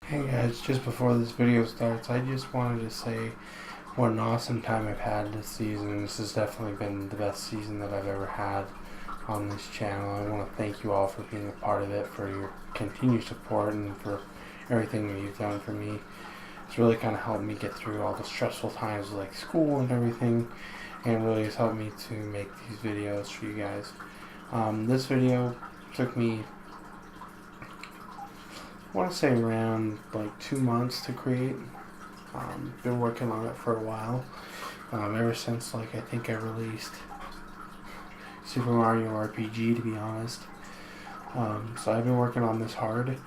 Hey guys, just before this video starts, I just wanted to say what an awesome time I've had this season. This has definitely been the best season that I've ever had on this channel. I want to thank you all for being a part of it, for your continued support, and for everything that you've done for me. It's really kind of helped me get through all the stressful times like school and everything, and really has helped me to make these videos for you guys. This video took me, I want to say, around like 2 months to create. Been working on it for a while, ever since I think I released Super Mario RPG, to be honest. So I've been working on this hard.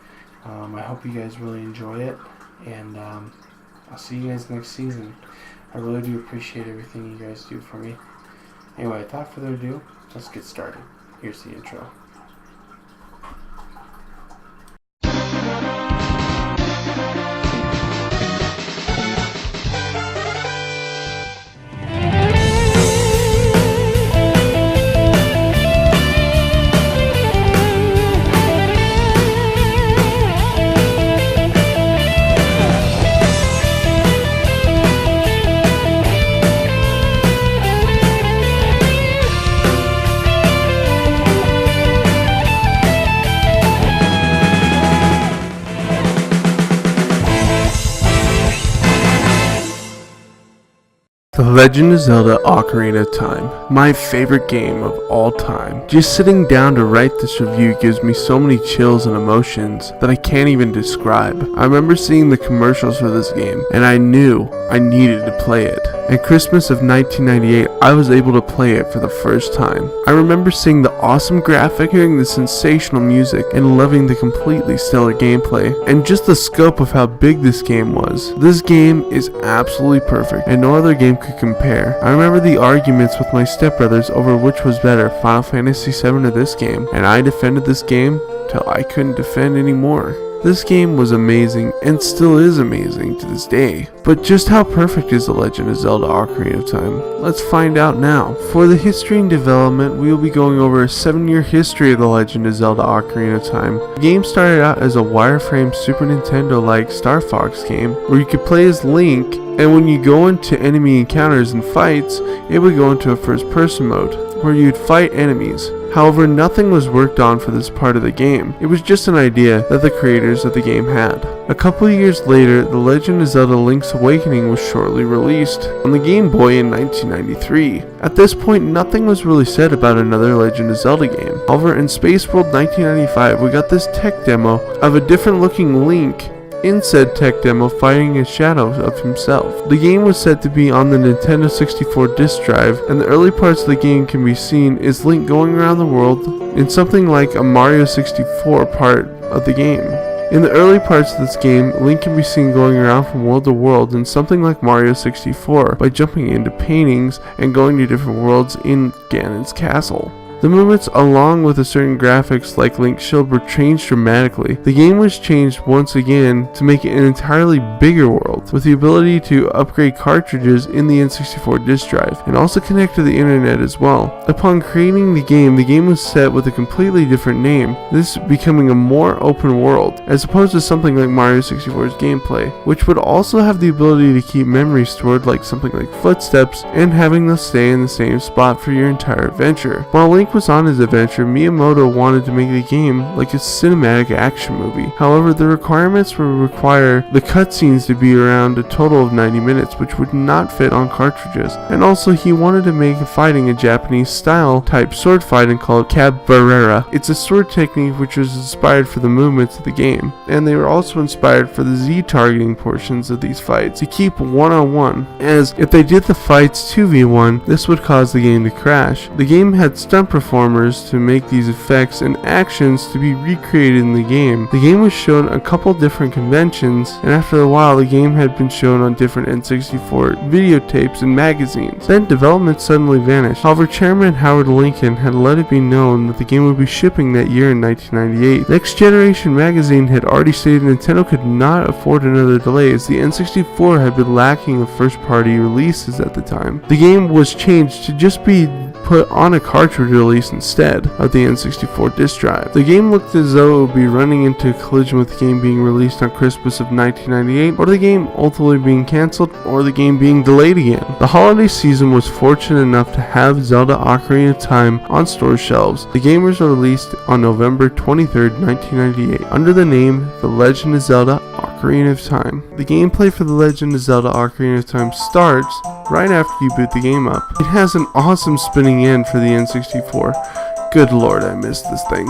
I hope you guys really enjoy it, and I'll see you guys next season. I really do appreciate everything you guys do for me. Anyway, without further ado, let's get started. Here's the intro. The Legend of Zelda Ocarina of Time, my favorite game of all time. Just sitting down to write this review gives me so many chills and emotions that I can't even describe. I remember seeing the commercials for this game, and I knew I needed to play it. At Christmas of 1998, I was able to play it for the first time. I remember seeing the awesome graphic, hearing the sensational music, and loving the completely stellar gameplay, and just the scope of how big this game was. This game is absolutely perfect, and no other game could compare. I remember the arguments with my stepbrothers over which was better, Final Fantasy VII or this game, and I defended this game till I couldn't defend anymore. This game was amazing, and still is amazing to this day. But just how perfect is The Legend of Zelda Ocarina of Time? Let's find out now. For the history and development, we will be going over a 7-year history of The Legend of Zelda Ocarina of Time. The game started out as a wireframe Super Nintendo-like Star Fox game, where you could play as Link, and when you go into enemy encounters and fights, it would go into a first-person mode, where you'd fight enemies. However, nothing was worked on for this part of the game. It was just an idea that the creators of the game had. A couple years later, The Legend of Zelda Link's Awakening was shortly released on the Game Boy in 1993. At this point, nothing was really said about another Legend of Zelda game. However, in Space World 1995, we got this tech demo of a different looking Link in said tech demo fighting a shadow of himself. The game was said to be on the Nintendo 64 disk drive, and the early parts of the game can be seen is Link going around the world in something like a Mario 64 part of the game. In the early parts of this game, Link can be seen going around from world to world in something like Mario 64 by jumping into paintings and going to different worlds in Ganon's castle. The movements along with the certain graphics like Link's shield were changed dramatically. The game was changed once again to make it an entirely bigger world, with the ability to upgrade cartridges in the N64 disk drive, and also connect to the internet as well. Upon creating the game was set with a completely different name, this becoming a more open world, as opposed to something like Mario 64's gameplay, which would also have the ability to keep memories stored like something like footsteps, and having them stay in the same spot for your entire adventure. While Link was on his adventure, Miyamoto wanted to make the game like a cinematic action movie. However, the requirements would require the cutscenes to be around a total of 90 minutes, which would not fit on cartridges. And also, he wanted to make fighting a Japanese style type sword fight and call it Capoeira. It's a sword technique which was inspired for the movements of the game, and they were also inspired for the Z targeting portions of these fights to keep one-on-one, as if they did the fights 2v1, this would cause the game to crash. The game had stunt performers to make these effects and actions to be recreated in the game. The game was shown a couple different conventions, and after a while the game had been shown on different N64 videotapes and magazines. Then development suddenly vanished. However, Chairman Howard Lincoln had let it be known that the game would be shipping that year in 1998. Next Generation magazine had already stated Nintendo could not afford another delay, as the N64 had been lacking of first-party releases at the time. The game was changed to just be put on a cartridge release instead of the N64 disc drive. The game looked as though it would be running into a collision with the game being released on Christmas of 1998, or the game ultimately being cancelled, or the game being delayed again. The holiday season was fortunate enough to have Zelda Ocarina of Time on store shelves. The game was released on November 23, 1998, under the name The Legend of Zelda Ocarina of Time. The gameplay for The Legend of Zelda Ocarina of Time starts right after you boot the game up. It has an awesome spinning end for the N64. Good lord, I missed this thing.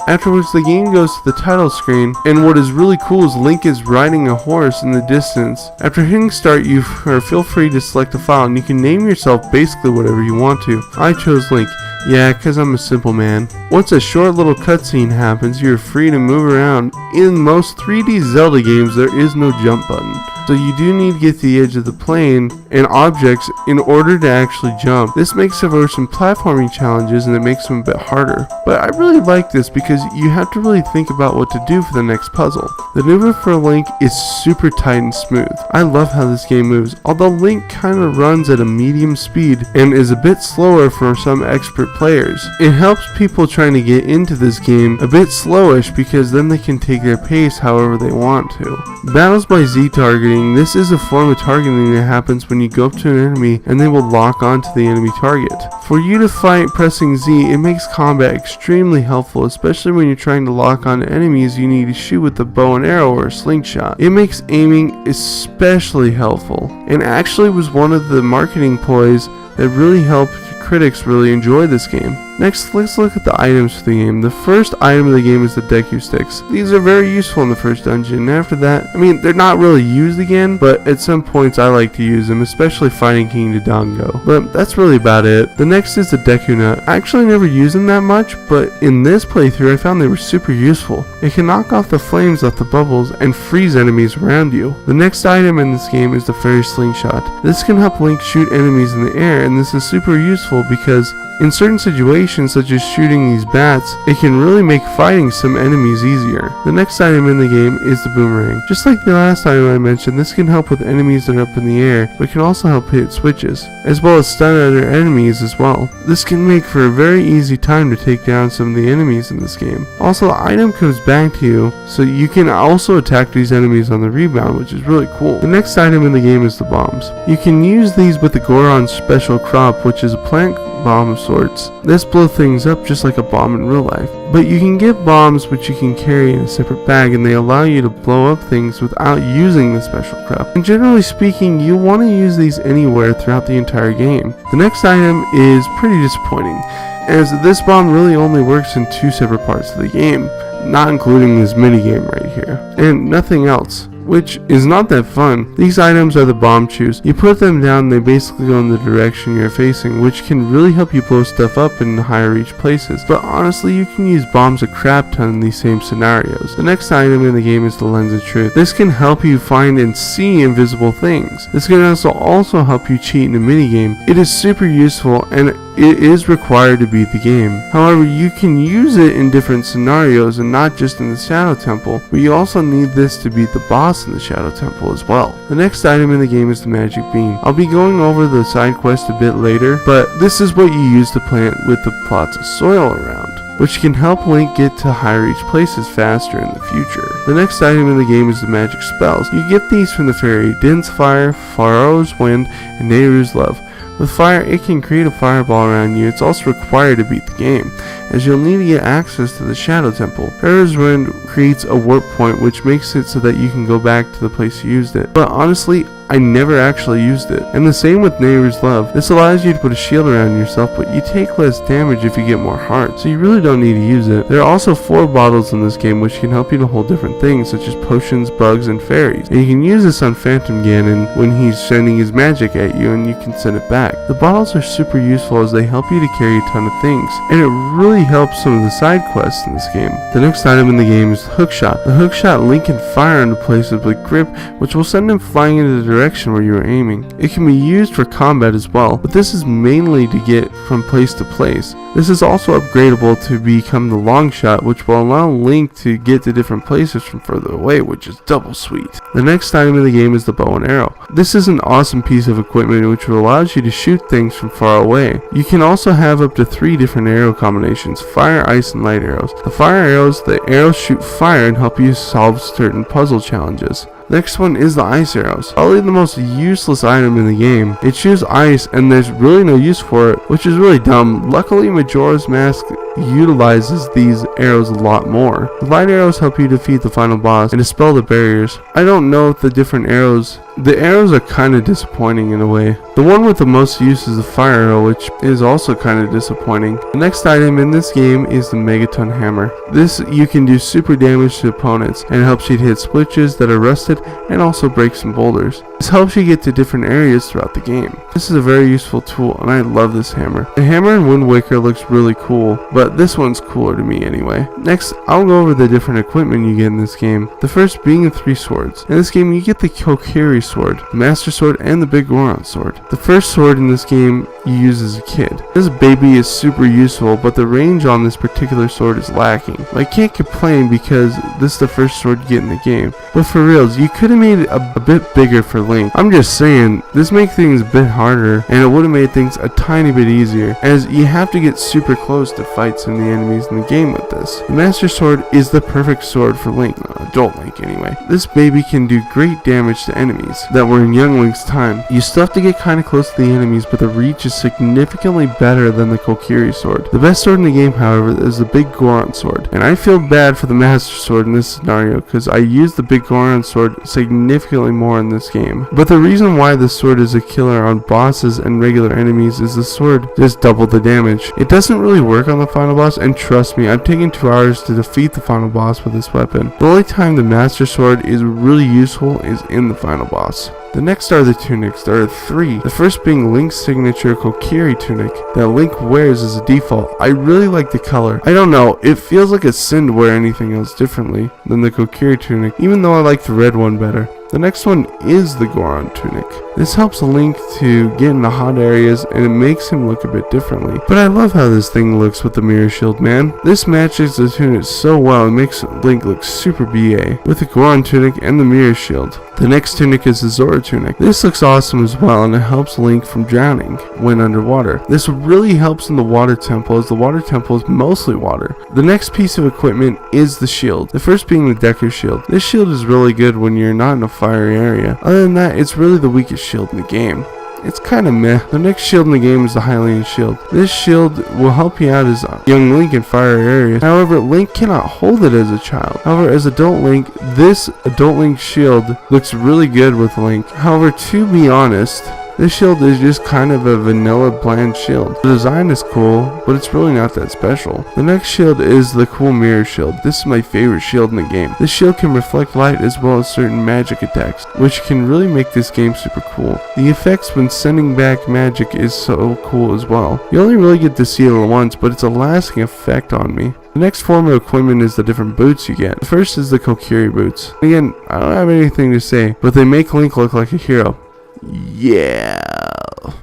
Afterwards, the game goes to the title screen, and what is really cool is Link is riding a horse in the distance. After hitting start, you feel free to select a file, and you can name yourself basically whatever you want to. I chose Link. Yeah, cause I'm a simple man. Once a short little cutscene happens, you're free to move around. In most 3D Zelda games, there is no jump button, so you do need to get to the edge of the plane and objects in order to actually jump. This makes for some platforming challenges, and it makes them a bit harder. But I really like this because you have to really think about what to do for the next puzzle. The movement for Link is super tight and smooth. I love how this game moves, although Link kind of runs at a medium speed and is a bit slower for some expert players. It helps people trying to get into this game a bit slowish because then they can take their pace however they want to. Battles by Z targeting. This is a form of targeting that happens when you go up to an enemy and they will lock onto the enemy target. For you to fight pressing Z, it makes combat extremely helpful, especially when you're trying to lock on enemies you need to shoot with a bow and arrow or a slingshot. It makes aiming especially helpful, and actually was one of the marketing ploys that really helped critics really enjoy this game. Next, let's look at the items for the game. The first item of the game is the Deku Sticks. These are very useful in the first dungeon, and after that, I mean, they're not really used again, but at some points I like to use them, especially fighting King Dodongo. But that's really about it. The next is the Deku Nut. I actually never used them that much, but in this playthrough I found they were super useful. It can knock off the flames off the bubbles and freeze enemies around you. The next item in this game is the Fairy Slingshot. This can help Link shoot enemies in the air, and this is super useful because in certain situations, such as shooting these bats, it can really make fighting some enemies easier. The next item in the game is the Boomerang. Just like the last item I mentioned, this can help with enemies that are up in the air, but can also help hit switches, as well as stun other enemies as well. This can make for a very easy time to take down some of the enemies in this game. Also, the item comes back to you, so you can also attack these enemies on the rebound, which is really cool. The next item in the game is the bombs. You can use these with the Goron's special crop, which is a plant bomb of sorts. This blows things up just like a bomb in real life. But you can get bombs which you can carry in a separate bag, and they allow you to blow up things without using the special crop. And generally speaking, you want to use these anywhere throughout the entire game. The next item is pretty disappointing, as this bomb really only works in 2 separate parts of the game, not including this minigame right here, and nothing else, which is not that fun. These items are the bomb chews. You put them down, they basically go in the direction you're facing, which can really help you blow stuff up in higher reach places. But honestly, you can use bombs a crap ton in these same scenarios. The next item in the game is the Lens of Truth. This can help you find and see invisible things. This can also help you cheat in a minigame. It is super useful, and it is required to beat the game. However, you can use it in different scenarios and not just in the Shadow Temple, but you also need this to beat the boss in the Shadow Temple as well. The next item in the game is the Magic Bean. I'll be going over the side quest a bit later, but this is what you use to plant with the plots of soil around, which can help Link get to high reach places faster in the future. The next item in the game is the magic spells. You get these from the fairy Din's Fire, Pharaoh's Wind, and Nehru's Love. With fire, it can create a fireball around you. It's also required to beat the game, as you'll need to get access to the Shadow Temple. Pharaoh's Wind creates a warp point, which makes it so that you can go back to the place you used it. But honestly, I never actually used it. And the same with Nehru's Love. This allows you to put a shield around yourself, but you take less damage if you get more hearts, so you really don't need to use it. There are also 4 bottles in this game which can help you to hold different things, such as potions, bugs, and fairies. And you can use this on Phantom Ganon when he's sending his magic at you, and you can send it back. The bottles are super useful as they help you to carry a ton of things, and it really helps some of the side quests in this game. The next item in the game is the Hookshot. The Hookshot Link can fire into places with grip, which will send him flying into the direction where you are aiming. It can be used for combat as well, but this is mainly to get from place to place. This is also upgradable to become the long shot, which will allow Link to get to different places from further away, which is double sweet. The next item in the game is the bow and arrow. This is an awesome piece of equipment which allows you to shoot things from far away. You can also have up to 3 different arrow combinations: fire, ice, and light arrows. The arrows shoot fire and help you solve certain puzzle challenges. Next one is the ice arrows. Probably the most useless item in the game. It shoots ice and there's really no use for it, which is really dumb. Luckily, Majora's Mask utilizes these arrows a lot more. The light arrows help you defeat the final boss and dispel the barriers. I don't know if the arrows are kind of disappointing in a way. The one with the most use is the fire arrow, which is also kind of disappointing. The next item in this game is the Megaton Hammer. This you can do super damage to opponents and it helps you to hit switches that are rusted and also break some boulders. This helps you get to different areas throughout the game. This is a very useful tool and I love this hammer. The hammer in Wind Waker looks really cool, but this one's cooler to me anyway. Next, I'll go over the different equipment you get in this game. The first being the 3 swords. In this game you get the Kokiri sword, the Master Sword, and the Big Goron sword. The first sword in this game you use as a kid. This baby is super useful, but the range on this particular sword is lacking. I can't complain because this is the first sword you get in the game. But for reals, you could have made it a bit bigger for Link. I'm just saying, this makes things a bit harder, and it would have made things a tiny bit easier, as you have to get super close to fight some of the enemies in the game with this. The Master Sword is the perfect sword for Link, adult Link anyway. This baby can do great damage to enemies that were in young Link's time. You still have to get kinda close to the enemies, but the reach is significantly better than the Kokiri sword. The best sword in the game, however, is the Big Goron sword, and I feel bad for the Master Sword in this scenario because I use the Big Goron sword significantly more in this game. But the reason why this sword is a killer on bosses and regular enemies is the sword just double the damage. It doesn't really work on the final boss, and trust me, I've taken 2 hours to defeat the final boss with this weapon. The only time the Master Sword is really useful is in the final boss. The next are the tunics. There are 3. The first being Link's signature Kokiri tunic that Link wears as a default. I really like the color. I don't know, it feels like a sin to wear anything else differently than the Kokiri tunic, even though I like the red one better. The next one is the Goron tunic. This helps Link to get into hot areas and it makes him look a bit differently. But I love how this thing looks with the mirror shield, man. This matches the tunic so well, it makes Link look super BA with the Goron tunic and the mirror shield. The next tunic is the Zora tunic. This looks awesome as well, and it helps Link from drowning when underwater. This really helps in the water temple, as the water temple is mostly water. The next piece of equipment is the shield. The first being the Deku shield. This shield is really good when you're not in a fiery area. Other than that, it's really the weakest shield in the game. It's kinda meh. The next shield in the game is the Hylian shield. This shield will help you out as young Link in fire areas. However, Link cannot hold it as a child. However, as adult Link, this adult Link shield looks really good with Link. However, to be honest, this shield is just kind of a vanilla bland shield. The design is cool, but it's really not that special. The next shield is the cool mirror shield. This is my favorite shield in the game. This shield can reflect light as well as certain magic attacks, which can really make this game super cool. The effects when sending back magic is so cool as well. You only really get to see it once, but it's a lasting effect on me. The next form of equipment is the different boots you get. The first is the Kokiri boots. Again, I don't have anything to say, but they make Link look like a hero. Yeah.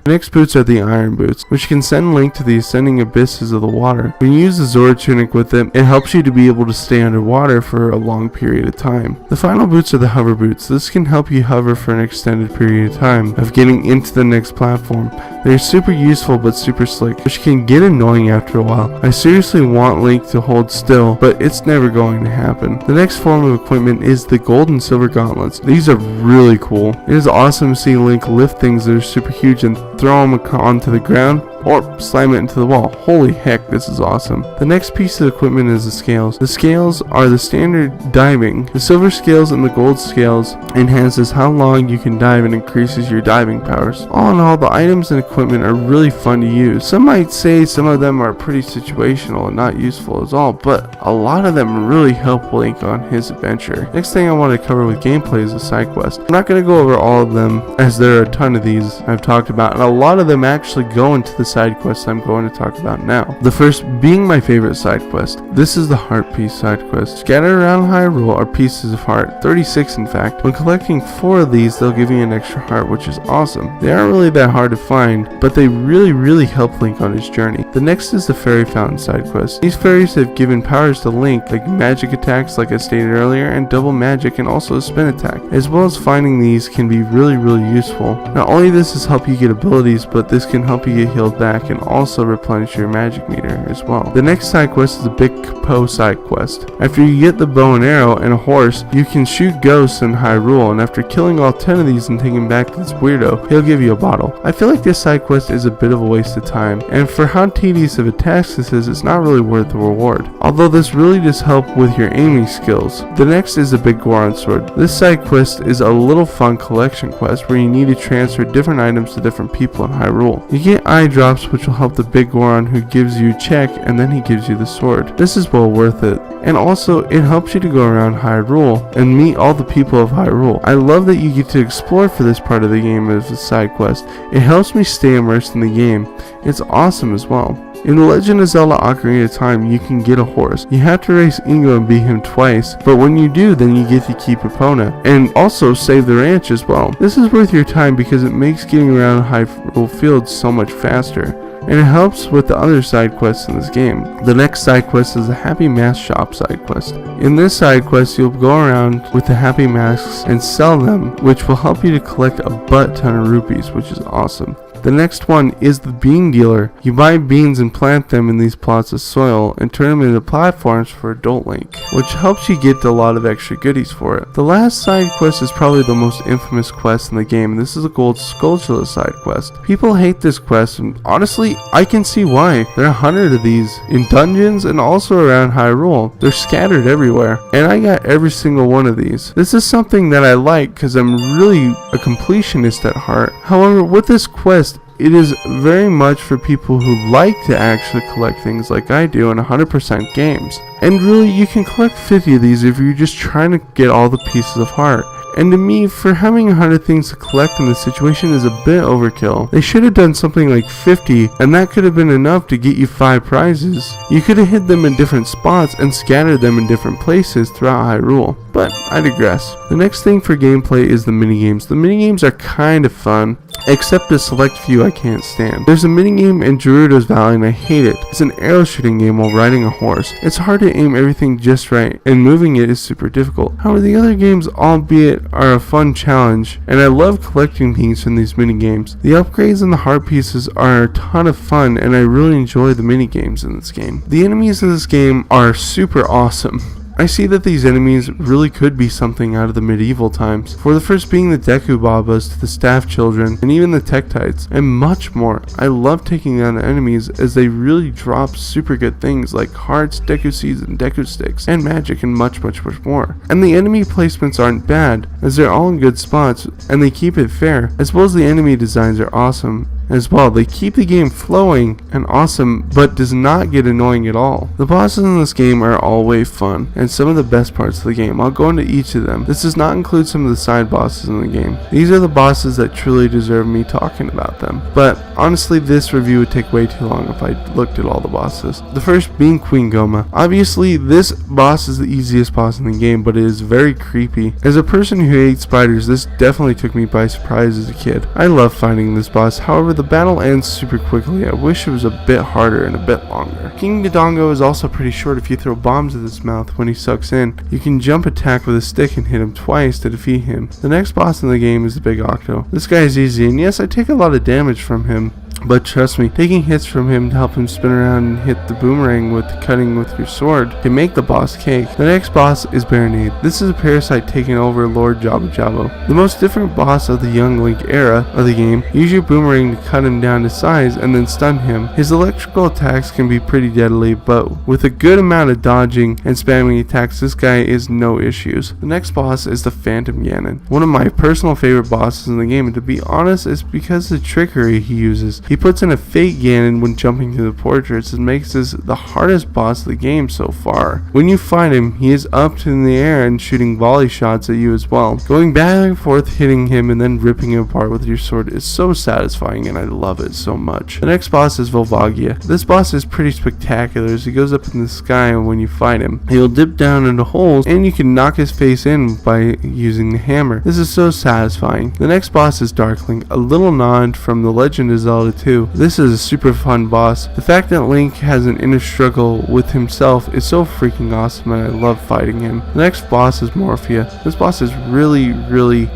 The next boots are the iron boots, which can send Link to the ascending abysses of the water. When you use the Zora tunic with it, it helps you to be able to stay underwater for a long period of time. The final boots are the hover boots. This can help you hover for an extended period of time of getting into the next platform. They're super useful but super slick, which can get annoying after a while. I seriously want Link to hold still, but it's never going to happen. The next form of equipment is the gold and silver gauntlets. These are really cool. It is awesome to see Link lift things that are super huge and throw them onto the ground or slam it into the wall. Holy heck, this is awesome. The next piece of equipment is the scales. The scales are the standard diving. The silver scales and the gold scales enhances how long you can dive and increases your diving powers. All in all, the items and equipment are really fun to use. Some might say some of them are pretty situational and not useful at all, but a lot of them really help Link on his adventure. Next thing I want to cover with gameplay is the side quest. I'm not going to go over all of them, as there are a ton of these I've talked about, and a lot of them actually go into the side quests I'm going to talk about now. The first being my favorite side quest. This is the Heart Piece side quest. Scattered around Hyrule are pieces of heart, 36 in fact. When collecting 4 of these, they'll give you an extra heart, which is awesome. They aren't really that hard to find, but they really help Link on his journey. The next is the Fairy Fountain side quest. These fairies have given powers to Link, like magic attacks like I stated earlier, and double magic and also a spin attack. As well as finding these can be really useful. Not only does this help you get abilities, but this can help you get healed back and also replenish your magic meter as well. The next side quest is the Big Capo side quest. After you get the bow and arrow and a horse, you can shoot ghosts in Hyrule, and after killing all 10 of these and taking back this weirdo, he'll give you a bottle. I feel like this side quest is a bit of a waste of time, and for how tedious of a task this is, it's not really worth the reward. Although this really does help with your aiming skills. The next is the Big Goron sword. This side quest is a little fun collection quest where you need to transfer different items to different people in Hyrule. You get eye drops, which will help the Big Goron, who gives you check and then he gives you the sword. This is well worth it. And also, it helps you to go around Hyrule and meet all the people of Hyrule. I love that you get to explore for this part of the game as a side quest. It helps me stay immersed in the game. It's awesome as well. In The Legend of Zelda Ocarina of Time, you can get a horse. You have to race Ingo and beat him twice, but when you do, then you get to keep Epona, and also save the ranch as well. This is worth your time because it makes getting around Hyrule Field so much faster, and it helps with the other side quests in this game. The next side quest is the Happy Mask Shop side quest. In this side quest, you'll go around with the Happy Masks and sell them, which will help you to collect a butt ton of rupees, which is awesome. The next one is the Bean Dealer. You buy beans and plant them in these plots of soil and turn them into platforms for Adult Link, which helps you get a lot of extra goodies for it. The last side quest is probably the most infamous quest in the game, and this is a Gold Skulltula side quest. People hate this quest, and honestly, I can see why. There are 100 of these in dungeons and also around Hyrule. They're scattered everywhere, and I got every single one of these. This is something that I like because I'm really a completionist at heart. However, with this quest, it is very much for people who like to actually collect things like I do in 100% games. And really, you can collect 50 of these if you're just trying to get all the pieces of heart. And to me, for having 100 things to collect in this situation is a bit overkill. They should have done something like 50, and that could have been enough to get you 5 prizes. You could have hid them in different spots and scattered them in different places throughout Hyrule. But I digress. The next thing for gameplay is the minigames. The minigames are kind of fun, except a select few I can't stand. There's a minigame in Gerudo's Valley and I hate it. It's an arrow shooting game while riding a horse. It's hard to aim everything just right, and moving it is super difficult. However, the other games, albeit, are a fun challenge, and I love collecting things from these minigames. The upgrades and the heart pieces are a ton of fun, and I really enjoy the minigames in this game. The enemies in this game are super awesome. I see that these enemies really could be something out of the medieval times, for the first being the Deku Babas to the Staff Children and even the Tektites and much more. I love taking on enemies as they really drop super good things like hearts, Deku Seeds and Deku Sticks and magic and much more. And the enemy placements aren't bad as they're all in good spots and they keep it fair, as well as the enemy designs are awesome as well. They keep the game flowing and awesome, but does not get annoying at all. The bosses in this game are always fun and some of the best parts of the game. I'll go into each of them. This does not include some of the side bosses in the game. These are the bosses that truly deserve me talking about them. But honestly, this review would take way too long if I looked at all the bosses. The first being Queen Goma. Obviously, this boss is the easiest boss in the game, but it is very creepy. As a person who hates spiders, this definitely took me by surprise as a kid. I love fighting this boss. However, the battle ends super quickly. I wish it was a bit harder and a bit longer. King Dodongo is also pretty short. If you throw bombs at his mouth when he sucks in, you can jump attack with a stick and hit him twice to defeat him. The next boss in the game is the Big Octo. This guy is easy, and yes, I take a lot of damage from him. But trust me, taking hits from him to help him spin around and hit the boomerang with cutting with your sword can make the boss cake. The next boss is Baronade. This is a parasite taking over Lord Jabba Jabba. The most different boss of the Young Link era of the game. Use your boomerang to cut him down to size and then stun him. His electrical attacks can be pretty deadly, but with a good amount of dodging and spamming attacks, this guy is no issues. The next boss is the Phantom Ganon. One of my personal favorite bosses in the game, and to be honest, it's because of the trickery he uses. He He puts in a fake Ganon when jumping through the portraits and makes this the hardest boss of the game so far. When you find him, he is up in the air and shooting volley shots at you as well. Going back and forth hitting him and then ripping him apart with your sword is so satisfying, and I love it so much. The next boss is Volvagia. This boss is pretty spectacular as he goes up in the sky, and when you fight him, he'll dip down into holes and you can knock his face in by using the hammer. This is so satisfying. The next boss is Darkling, a little nod from The Legend of Zelda 2. This is a super fun boss. The fact that Link has an inner struggle with himself is so freaking awesome, and I love fighting him. The next boss is Morphia. This boss is really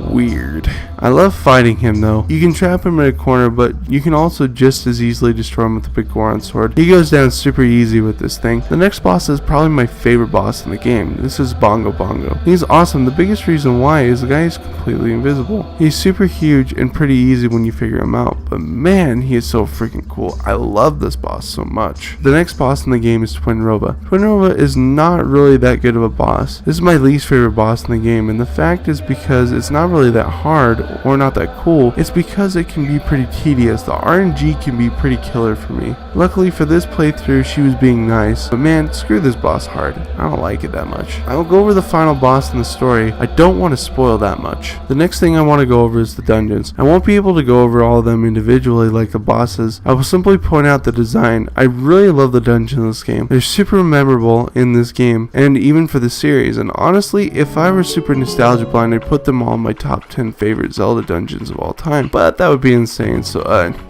weird. I love fighting him though. You can trap him in a corner, but you can also just as easily destroy him with the big Goron sword. He goes down super easy with this thing. The next boss is probably my favorite boss in the game. This is Bongo Bongo. He's awesome. The biggest reason why is the guy is completely invisible. He's super huge and pretty easy when you figure him out, but man, he is so freaking cool. I love this boss so much. The next boss in the game is Twinrova. Twinrova is not really that good of a boss. This is my least favorite boss in the game, and the fact is because it's not really that hard or not that cool, it's because it can be pretty tedious. The RNG can be pretty killer for me. Luckily for this playthrough, she was being nice, but man, screw this boss hard. I don't like it that much. I will go over the final boss in the story. I don't want to spoil that much. The next thing I want to go over is the dungeons. I won't be able to go over all of them individually like the bosses. I will simply point out the design. I really love the dungeons in this game. They're super memorable in this game, and even for the series, and honestly, if I were super nostalgia blind, I'd put them all in my top 10 favorite Zelda dungeons of all time, but that would be insane, so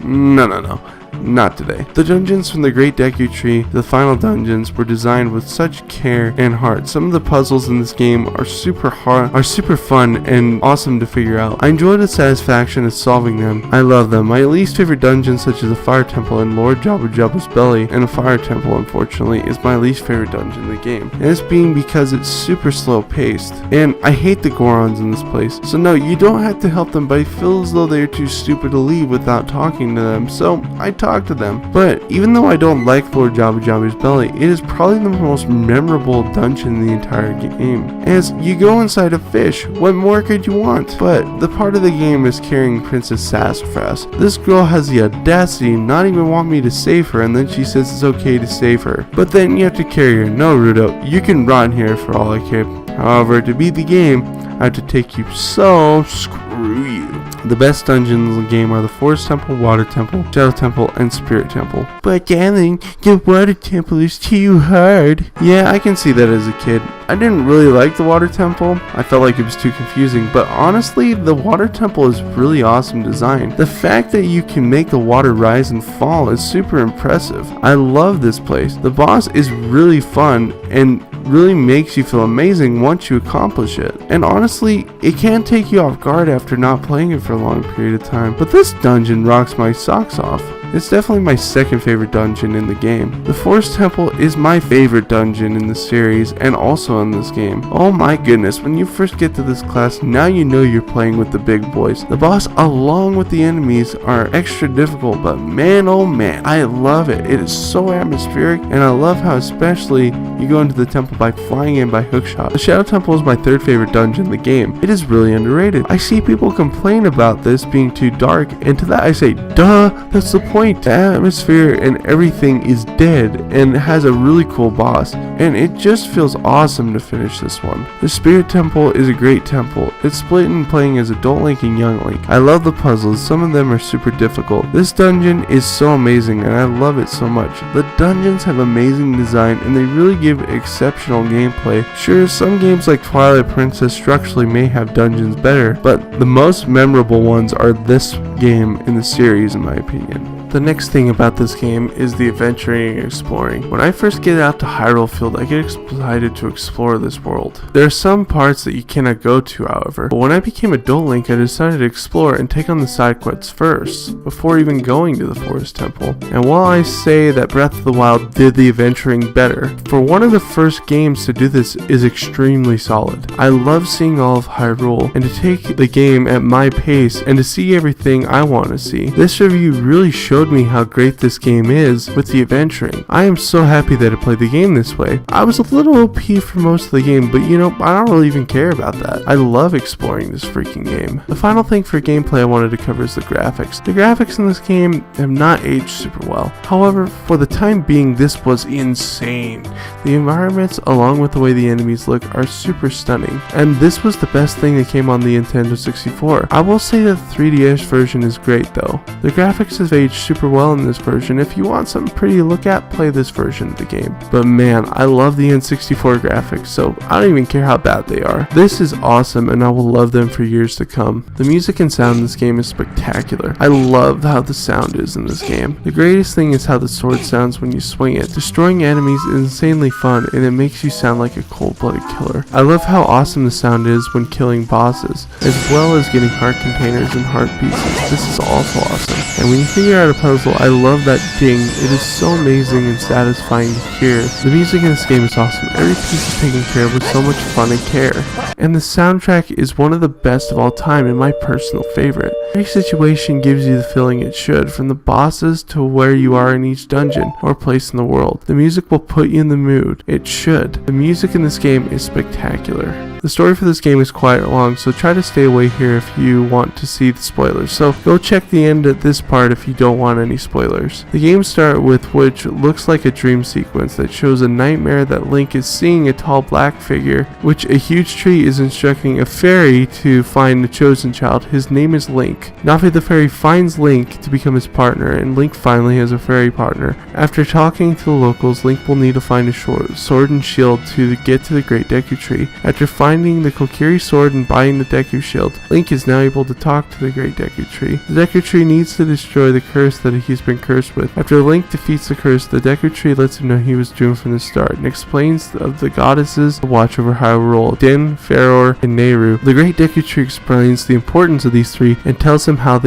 no. Not today. The dungeons from the Great Deku Tree, the final dungeons, were designed with such care and heart. Some of the puzzles in this game are super fun and awesome to figure out. I enjoy the satisfaction of solving them. I love them. My least favorite dungeons, such as the Fire Temple and Lord Jabba Jabba's Belly and a Fire Temple, unfortunately, is my least favorite dungeon in the game. And this being because it's super slow paced. And I hate the Gorons in this place. So no, you don't have to help them, but I feel as though they're too stupid to leave without talking to them. So I talk to them. But even though I don't like Lord Jabba Jabba's Belly, it is probably the most memorable dungeon in the entire game. As you go inside a fish, what more could you want? But the part of the game is carrying Princess Sassafras. This girl has the audacity to not even want me to save her, and then she says it's okay to save her. But then you have to carry her. No, Rudo, you can rot here for all I care. However, to beat the game, I have to take you, so screw you. The best dungeons in the game are the Forest Temple, Water Temple, Shadow Temple, and Spirit Temple. But darling, the Water Temple is too hard. Yeah, I can see that as a kid. I didn't really like the Water Temple. I felt like it was too confusing, but honestly, the Water Temple is really awesome design. The fact that you can make the water rise and fall is super impressive. I love this place. The boss is really fun and really makes you feel amazing once you accomplish it. And honestly, it can take you off guard after not playing it for a long period of time. But this dungeon rocks my socks off. It's definitely my second favorite dungeon in the game. The Forest Temple is my favorite dungeon in the series and also in this game. Oh my goodness, when you first get to this class, now you know you're playing with the big boys. The boss along with the enemies are extra difficult, but man oh man, I love it. It is so atmospheric, and I love how especially you go into the temple by flying in by hookshot. The Shadow Temple is my third favorite dungeon in the game. It is really underrated. I see people complain about this being too dark, and to that I say, duh, that's the point. The atmosphere and everything is dead and has a really cool boss, and it just feels awesome to finish this one. The Spirit Temple is a great temple. It's split in playing as adult Link and young Link. I love the puzzles. Some of them are super difficult. This dungeon is so amazing and I love it so much. The dungeons have amazing design and they really give exceptional gameplay. Sure, some games like Twilight Princess structurally may have dungeons better, but the most memorable ones are this game in the series in my opinion. The next thing about this game is the adventuring and exploring. When I first get out to Hyrule Field, I get excited to explore this world. There are some parts that you cannot go to, however, but when I became adult Link, I decided to explore and take on the side quests first, before even going to the Forest Temple. And while I say that Breath of the Wild did the adventuring better, for one of the first games to do this is extremely solid. I love seeing all of Hyrule, and to take the game at my pace, and to see everything I want to see. This review really showed me how great this game is with the adventuring. I am so happy that I played the game this way. I was a little OP for most of the game, but you know, I don't really even care about that. I love exploring this freaking game. The final thing for gameplay I wanted to cover is the graphics. The graphics in this game have not aged super well. However, for the time being, this was insane. The environments, along with the way the enemies look, are super stunning. And this was the best thing that came on the Nintendo 64. I will say that the 3DS version is great though. The graphics have aged super well in this version. If you want something pretty to look at, play this version of the game. But man, I love the N64 graphics, so I don't even care how bad they are. This is awesome and I will love them for years to come. The music and sound in this game is spectacular. I love how the sound is in this game. The greatest thing is how the sword sounds when you swing it. Destroying enemies is insanely fun and it makes you sound like a cold-blooded killer. I love how awesome the sound is when killing bosses, as well as getting heart containers and heart pieces. This is also awesome. And when you figure out a puzzle, I love that ding. It is so amazing and satisfying to hear. The music in this game is awesome. Every piece is taken care of with so much fun and care. And the soundtrack is one of the best of all time and my personal favorite. Every situation gives you the feeling it should, from the bosses to where you are in each dungeon or place in the world. The music will put you in the mood. It should. The music in this game is spectacular. The story for this game is quite long, so try to stay away here if you want to see the spoilers. So go check the end at this part if you don't want any spoilers. The game starts with which looks like a dream sequence that shows a nightmare that Link is seeing a tall black figure, which a huge tree is instructing a fairy to find the chosen child. His name is Link. Navi the fairy finds Link to become his partner, and Link finally has a fairy partner. After talking to the locals, Link will need to find a sword and shield to get to the Great Deku Tree. After finding the Kokiri sword and buying the Deku shield, Link is now able to talk to the Great Deku Tree. The Deku Tree needs to destroy the curse that he's been cursed with. After Link defeats the curse, the Deku Tree lets him know he was doomed from the start and explains of the goddesses that watch over Hyrule: Din, Faror, and Nehru. The Great Deku Tree explains the importance of these three and tells him how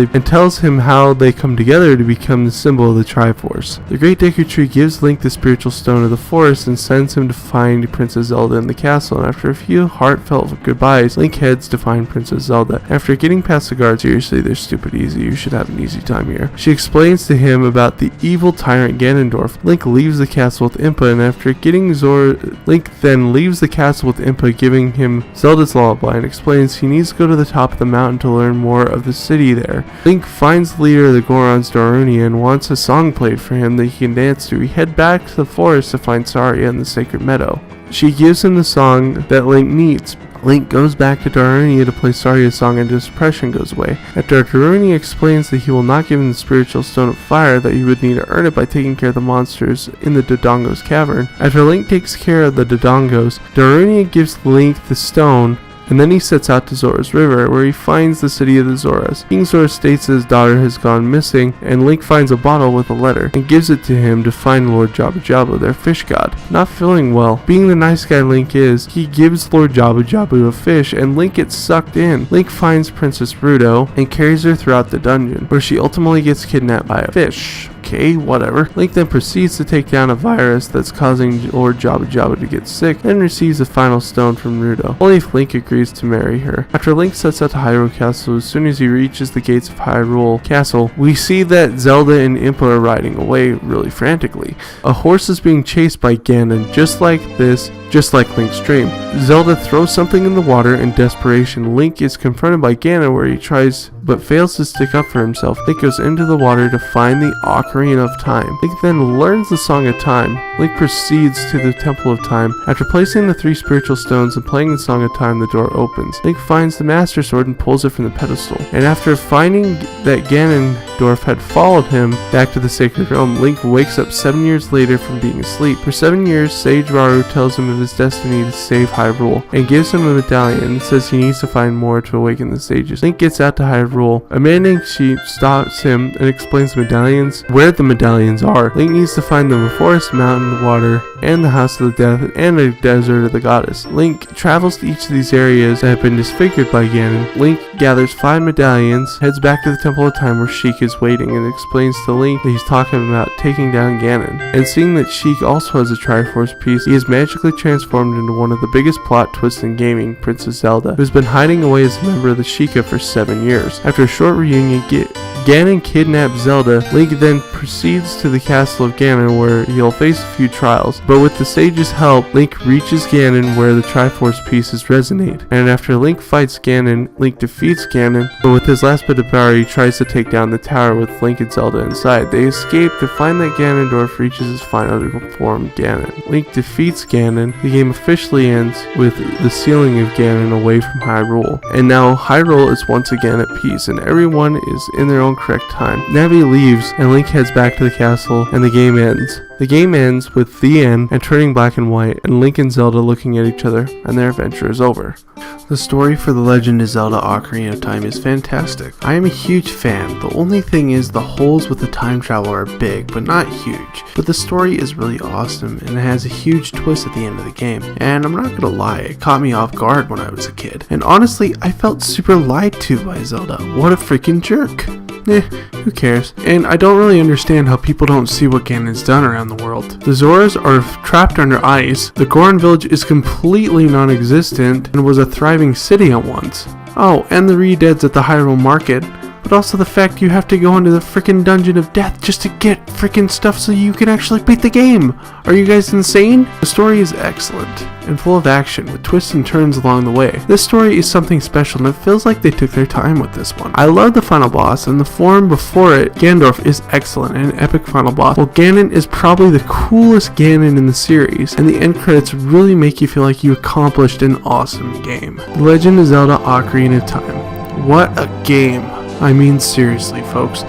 they come together to become the symbol of the Triforce. The Great Deku Tree gives Link the spiritual stone of the forest and sends him to find Princess Zelda in the castle, and after a few heartfelt goodbyes, Link heads to find Princess Zelda. After getting past the guards, seriously, they're stupid easy, you should have an easy time here. She explains to him about the evil tyrant Ganondorf. Link leaves the castle with Impa, and after getting Link then leaves the castle with Impa, giving him Zelda's lullaby, and explains he needs to go to the top of the mountain to learn more of the city there. Link finds the leader of the Gorons, Darunia, and wants a song played for him that he can dance to. He head back to the forest to find Saria in the Sacred Meadow. She gives him the song that Link needs. Link goes back to Darunia to play Saria's song and his depression goes away. After Darunia explains that he will not give him the spiritual stone of fire, that he would need to earn it by taking care of the monsters in the Dodongo's cavern. After Link takes care of the Dodongos, Darunia gives Link the stone, and then he sets out to Zora's River, where he finds the city of the Zoras. King Zora states that his daughter has gone missing, and Link finds a bottle with a letter, and gives it to him to find Lord Jabu Jabu, their fish god. Not feeling well, being the nice guy Link is, he gives Lord Jabu Jabu a fish, and Link gets sucked in. Link finds Princess Ruto, and carries her throughout the dungeon, where she ultimately gets kidnapped by a fish. Okay, whatever. Link then proceeds to take down a virus that's causing Lord Jabu Jabu to get sick, and receives a final stone from Ruto, only if Link agrees to marry her. After Link sets out to Hyrule Castle, as soon as he reaches the gates of Hyrule Castle, we see that Zelda and Impa are riding away really frantically. A horse is being chased by Ganon, just like Link's dream. Zelda throws something in the water in desperation. Link is confronted by Ganon, where he tries but fails to stick up for himself. Link goes into the water to find the Ocarina of Time. Link then learns the Song of Time. Link proceeds to the Temple of Time. After placing the 3 spiritual stones and playing the Song of Time, the door opens. Link finds the Master Sword and pulls it from the pedestal. And after finding that Ganondorf had followed him back to the Sacred Realm, Link wakes up 7 years later from being asleep. For 7 years, Sage Rauru tells him of his destiny to save Hyrule, and gives him a medallion and says he needs to find more to awaken the sages. Link gets out to Hyrule. A man named Sheep stops him and explains the medallions where the medallions are. Link needs to find them: a forest, mountain, water, and the House of the Death, and a desert of the goddess. Link travels to each of these areas that have been disfigured by Ganon. Link gathers 5 medallions, heads back to the Temple of Time where Sheik is waiting, and explains to Link that he's talking about taking down Ganon. And seeing that Sheik also has a Triforce piece, he is magically transformed into one of the biggest plot twists in gaming, Princess Zelda, who's been hiding away as a member of the Sheikah for 7 years. After a short reunion, Ganon kidnaps Zelda. Link then proceeds to the castle of Ganon where he'll face a few trials, but with the sage's help, Link reaches Ganon where the Triforce pieces resonate. And after Link fights Ganon, Link defeats Ganon, but with his last bit of power he tries to take down the tower with Link and Zelda inside. They escape to find that Ganondorf reaches his final form, Ganon. Link defeats Ganon. The game officially ends with the sealing of Ganon away from Hyrule. And now Hyrule is once again at peace and everyone is in their own correct time. Navi leaves and Link heads back to the castle and the game ends. The game ends with the end and turning black and white, and Link and Zelda looking at each other, and their adventure is over. The story for The Legend of Zelda Ocarina of Time is fantastic. I am a huge fan. The only thing is the holes with the time travel are big, but not huge. But the story is really awesome, and it has a huge twist at the end of the game. And I'm not gonna lie, it caught me off guard when I was a kid. And honestly, I felt super lied to by Zelda. What a freaking jerk. Who cares? And I don't really understand how people don't see what Ganon's done around the world. The Zoras are trapped under ice, the Goron village is completely non-existent and was a thriving city at once. Oh, and the Re-Deads at the Hyrule Market. But also the fact you have to go into the frickin' Dungeon of Death just to get frickin' stuff so you can actually beat the game. Are you guys insane? The story is excellent and full of action with twists and turns along the way. This story is something special and it feels like they took their time with this one. I love the final boss and the form before it. Ganondorf is excellent and an epic final boss, while Ganon is probably the coolest Ganon in the series, and the end credits really make you feel like you accomplished an awesome game. The Legend of Zelda Ocarina of Time. What a game. I mean seriously folks,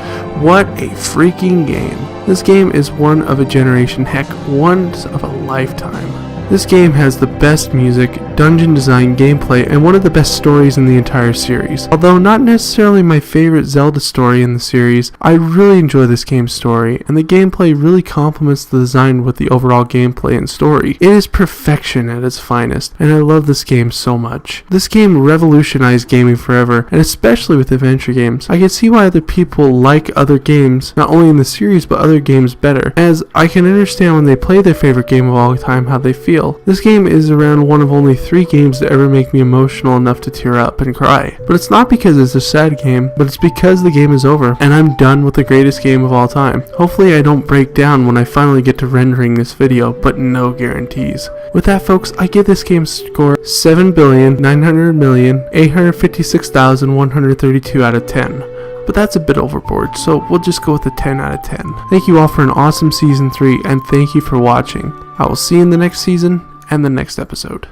what a freaking game. This game is one of a generation, heck, once of a lifetime. This game has the best music, dungeon design, gameplay, and one of the best stories in the entire series. Although not necessarily my favorite Zelda story in the series, I really enjoy this game's story, and the gameplay really complements the design with the overall gameplay and story. It is perfection at its finest, and I love this game so much. This game revolutionized gaming forever, and especially with adventure games. I can see why other people like other games, not only in the series but other games better, as I can understand when they play their favorite game of all time how they feel. This game is around one of only 3 games to ever make me emotional enough to tear up and cry. But it's not because it's a sad game, but it's because the game is over, and I'm done with the greatest game of all time. Hopefully I don't break down when I finally get to rendering this video, but no guarantees. With that folks, I give this game score 7,900,856,132 out of 10. But that's a bit overboard, so we'll just go with a 10 out of 10. Thank you all for an awesome Season 3, and thank you for watching. I will see you in the next season and the next episode.